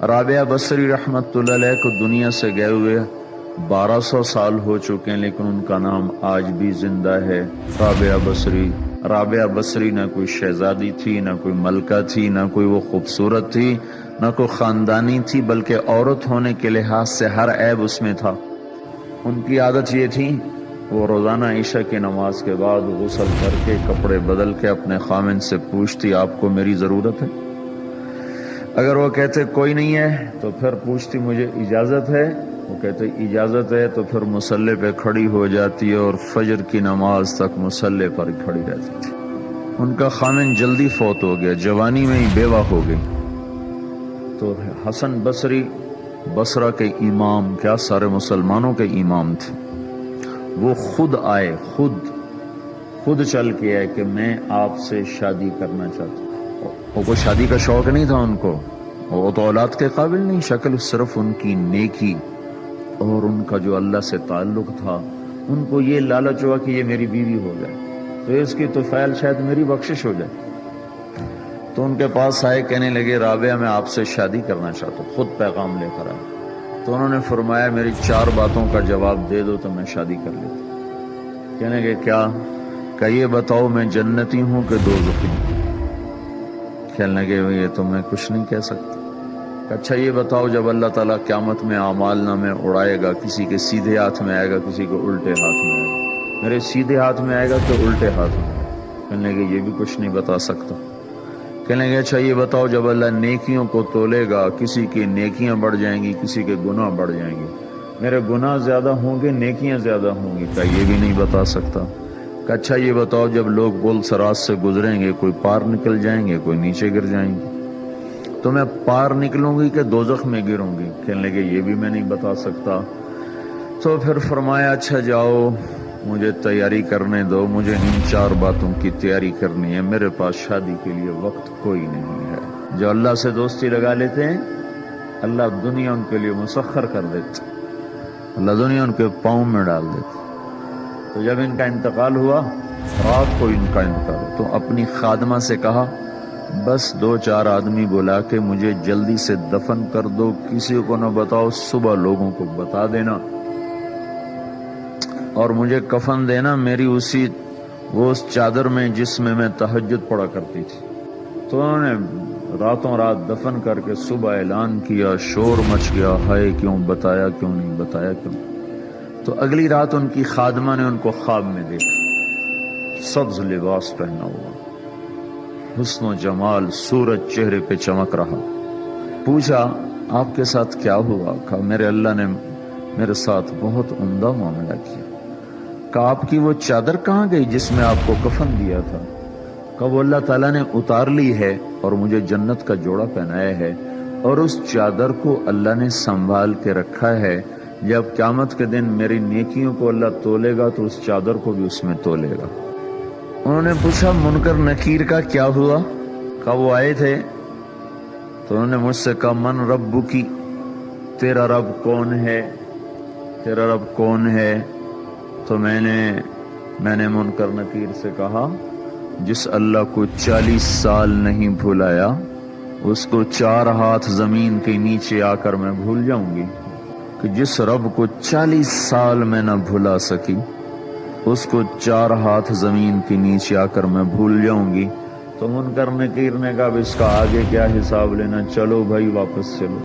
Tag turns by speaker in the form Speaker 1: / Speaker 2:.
Speaker 1: رابعہ بصری رحمتہ اللہ علیہ کو دنیا سے گئے ہوئے 1200 سال ہو چکے ہیں، لیکن ان کا نام آج بھی زندہ ہے، رابعہ بصری۔ رابعہ بصری نہ کوئی شہزادی تھی، نہ کوئی ملکہ تھی، نہ کوئی وہ خوبصورت تھی، نہ کوئی خاندانی تھی، بلکہ عورت ہونے کے لحاظ سے ہر عیب اس میں تھا۔ ان کی عادت یہ تھی، وہ روزانہ عشاء کی نماز کے بعد غسل کر کے کپڑے بدل کے اپنے خامن سے پوچھتی آپ کو میری ضرورت ہے؟ اگر وہ کہتے کوئی نہیں ہے تو پھر پوچھتی مجھے اجازت ہے؟ وہ کہتے اجازت ہے تو پھر مصلی پہ کھڑی ہو جاتی ہے اور فجر کی نماز تک مصلی پر کھڑی رہتی تھی۔ ان کا خامن جلدی فوت ہو گیا، جوانی میں ہی بیوہ ہو گئی۔ تو حسن بصری بصرہ کے امام، کیا سارے مسلمانوں کے امام تھے، وہ خود آئے، خود چل کے آئے کہ میں آپ سے شادی کرنا چاہتا ہوں۔ وہ کوئی شادی کا شوق نہیں تھا ان کو، وہ تو اولاد کے قابل نہیں، شکل صرف ان کی نیکی اور ان کا جو اللہ سے تعلق تھا، ان کو یہ لالچ ہوا کہ یہ میری بیوی ہو جائے تو اس کی طفیل شاید میری بخشش ہو جائے۔ تو ان کے پاس آئے، کہنے لگے رابعہ میں آپ سے شادی کرنا چاہتا ہوں، خود پیغام لے کر آئے۔ تو انہوں نے فرمایا میری 4 باتوں کا جواب دے دو تو میں شادی کر لیتا۔ کہنے لگے کیا؟ کہ یہ بتاؤ میں جنتی ہوں کہ دوزخی ہوں؟ کہنے لگے یہ تو میں کچھ نہیں کہہ سکتا۔ اچھا یہ بتاؤ جب اللہ تعالیٰ قیامت میں اعمال نامے اڑائے گا، کسی کے سیدھے ہاتھ میں آئے گا، کسی کو الٹے ہاتھ میں آئے گا، میرے سیدھے ہاتھ میں آئے گا کہ الٹے ہاتھ میں؟ کہنے لگے یہ بھی کچھ نہیں بتا سکتا۔ کہنے لگے اچھا یہ بتاؤ جب اللہ نیکیوں کو تولے گا، کسی کی نیکیاں بڑھ جائیں گی، کسی کے گناہ بڑھ جائیں گے، میرے گناہ زیادہ ہوں گے نیکیاں زیادہ ہوں گی؟ کہ یہ بھی نہیں بتا سکتا۔ کہ اچھا یہ بتاؤ جب لوگ پل صراط سے گزریں گے، کوئی پار نکل جائیں گے، کوئی نیچے گر جائیں گے، تو میں پار نکلوں گی کہ دوزخ میں گروں گی؟ کہنے لگے یہ بھی میں نہیں بتا سکتا۔ تو پھر فرمایا اچھا جاؤ مجھے تیاری کرنے دو، مجھے ان 4 باتوں کی تیاری کرنی ہے، میرے پاس شادی کے لیے وقت کوئی نہیں ہے۔ جو اللہ سے دوستی لگا لیتے ہیں اللہ دنیا ان کے لیے مسخر کر دیتے، اللہ دنیا ان کے پاؤں میں ڈال دیتے۔ تو جب ان کا انتقال ہوا، رات کو ان کا انتقال ہوا، تو اپنی خادمہ سے کہا بس 2-4 آدمی بلا کے مجھے جلدی سے دفن کر دو، کسی کو نہ بتاؤ، صبح لوگوں کو بتا دینا اور مجھے کفن دینا میری اس چادر میں جس میں میں تہجد پڑھا کرتی تھی۔ تو انہوں نے راتوں رات دفن کر کے صبح اعلان کیا، شور مچ گیا، ہائے کیوں بتایا، کیوں نہیں بتایا، کیوں؟ تو اگلی رات ان کی خادمہ نے ان کو خواب میں دیکھا، سبز لباس پہنا ہوا، حسن و جمال، سورج چہرے پہ چمک رہا۔ پوچھا آپ کے ساتھ کیا ہوا؟ کہا میرے اللہ نے میرے ساتھ بہت عمدہ معاملہ کیا۔ کہا آپ کی وہ چادر کہاں گئی جس میں آپ کو کفن دیا تھا؟ کہا وہ اللہ تعالیٰ نے اتار لی ہے اور مجھے جنت کا جوڑا پہنایا ہے، اور اس چادر کو اللہ نے سنبھال کے رکھا ہے، جب قیامت کے دن میری نیکیوں کو اللہ تولے گا تو اس چادر کو بھی اس میں تولے گا۔ انہوں نے پوچھا منکر نکیر کا کیا ہوا؟ کہا وہ آئے تھے تو انہوں نے مجھ سے کہا من ربکی، تیرا رب کون ہے، تیرا رب کون ہے؟ تو میں نے منکر نکیر سے کہا جس اللہ کو 40 سال نہیں بھلایا اس کو 4 ہاتھ زمین کے نیچے آ کر میں بھول جاؤں گی؟ کہ جس رب کو 40 سال میں نہ بھلا سکی اس کو 4 ہاتھ زمین کے نیچے آ کر میں بھول جاؤں گی؟ تو منکر نکیر نے کہا اب اس کا آگے کیا حساب لینا، چلو بھائی واپس چلو۔